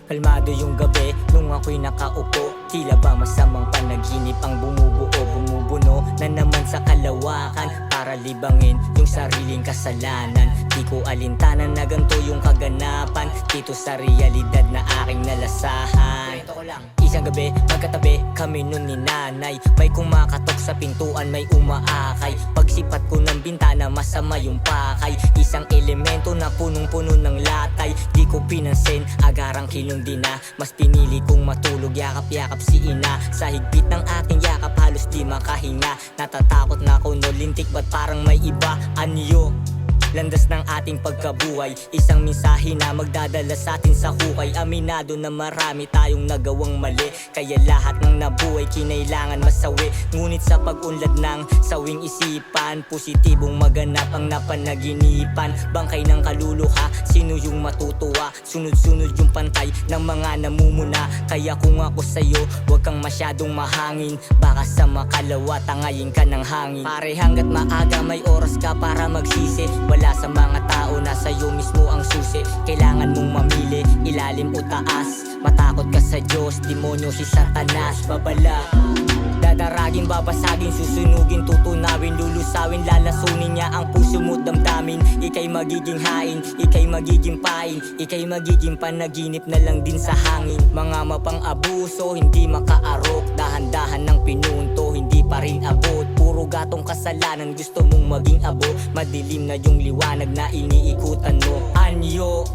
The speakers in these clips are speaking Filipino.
Kalmado yung gabi nung ako'y nakaupo. Tila ba masamang panaginip ang bumubuno na naman sa kalawakan, para libangin yung sariling kasalanan. Di ko alintanan na ganito yung kaganapan dito sa realidad na aking nalasahan. Isang gabi, magkatabi kami nun ni nanay. May kumakatok sa pintuan, may umaakay. Pagsipat ko ng bintana, masama yung pakay. Isang elemento na punong-puno ng latay. Di ko pinansin, agarang kinundi na. Mas pinili kong matulog, yakap-yakap si ina. Sa higpit ng aking yakap, halos di makahinga. Natatakot na ako, no lintik ba't parang may iba? Anyo? Landas ng ating pagkabuhay, isang mensahe na magdadala sa atin sa hukay. Aminado na marami tayong nagawang mali, kaya lahat ng nabuhay kinailangan masawi. Ngunit sa pag-unlad ng sawing isipan, positibong maganap ang napanaginipan. Bangkay ng kaluluha, sino yung matutuwa? Sunod-sunod yung pantay ng mga namumuna. Kaya kung ako sa'yo, huwag kang masyadong mahangin. Baka sa makalawa, tangayin ka ng hangin. Pare, hanggat maaga may oras ka para magsisi. Wala sa mga tao, nasa iyo mismo ang susi. Kailangan mong mamili, ilalim o taas. Matakot ka sa Diyos, demonyo si Satanas. Babala, dadaragin, babasagin, susunugin, tutunawin, lulusawin, lalasunin niya ang puso mo't damdamin. Ika'y magiging hain, ika'y magiging pain, ika'y magiging panaginip na lang din sa hangin. Mga mapang-abuso, hindi makaarok. Dahan-dahan ng pinunto, hindi pa rin abot. Puro gatong kasalanan, gusto mong maging abo. Madilim na yung liwanag na iniikutan mo. Anyo?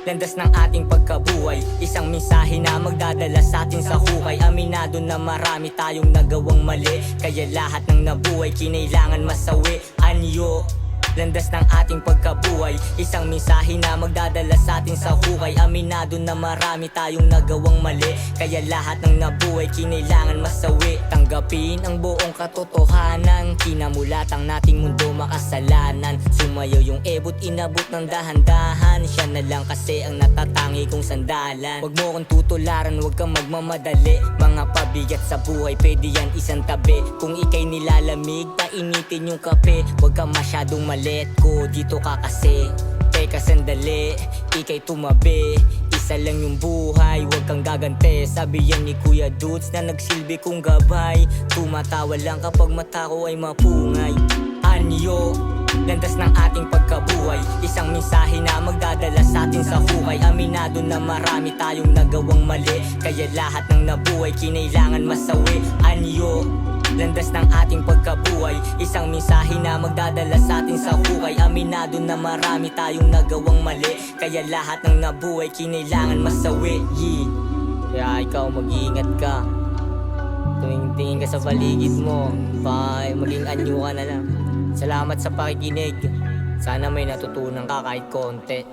Landas ng ating pagkabuhay, isang mensahe na magdadala sa atin sa hukay. Aminado na marami tayong nagawang mali, kaya lahat ng nabuhay kinailangan masawi. Anyo? Landas ng ating pagkabuhay, isang mensahe na magdadala sa atin sa hukay. Aminado na marami tayong nagawang mali, kaya lahat ng nabuhay kinailangan masawi. Tanggapin ang buong katotohanan, kinamulatang nating mundo makasalanan. Sumayaw yung ebot, inabot ng dahan-dahan. Siya na lang kasi ang natatangi kong sandalan. Huwag mo kong tutularan, huwag kang magmamadali. Mga pabigat sa buhay, pwede yan isang tabi. Kung ika'y nilalamig, painitin yung kape. Huwag kang masyadong let ko, dito ka kasi. Teka sandali, ika'y tumabi. Isa lang yung buhay, huwag kang gagante. Sabi yan ni Kuya Dudes na nagsilbi kong gabay. Tumatawa lang kapag mata ko ay mapungay. Anyo? Landas ng ating pagkabuhay, isang mensahe na magdadala sa atin sa hukay. Aminado na marami tayong nagawang mali, kaya lahat ng nabuhay kinailangan masawi. Anyo? Landas ng ating pagkabuhay, isang mensahe na magdadala sa atin sa hukay. Aminado na marami tayong nagawang mali, kaya lahat ng nabuhay kinailangan masawi. Kaya ikaw mag-iingat ka, tumingin ka sa paligid mo, maging anyo ka na lang. Salamat sa pakikinig, sana may natutunan ka kahit konti.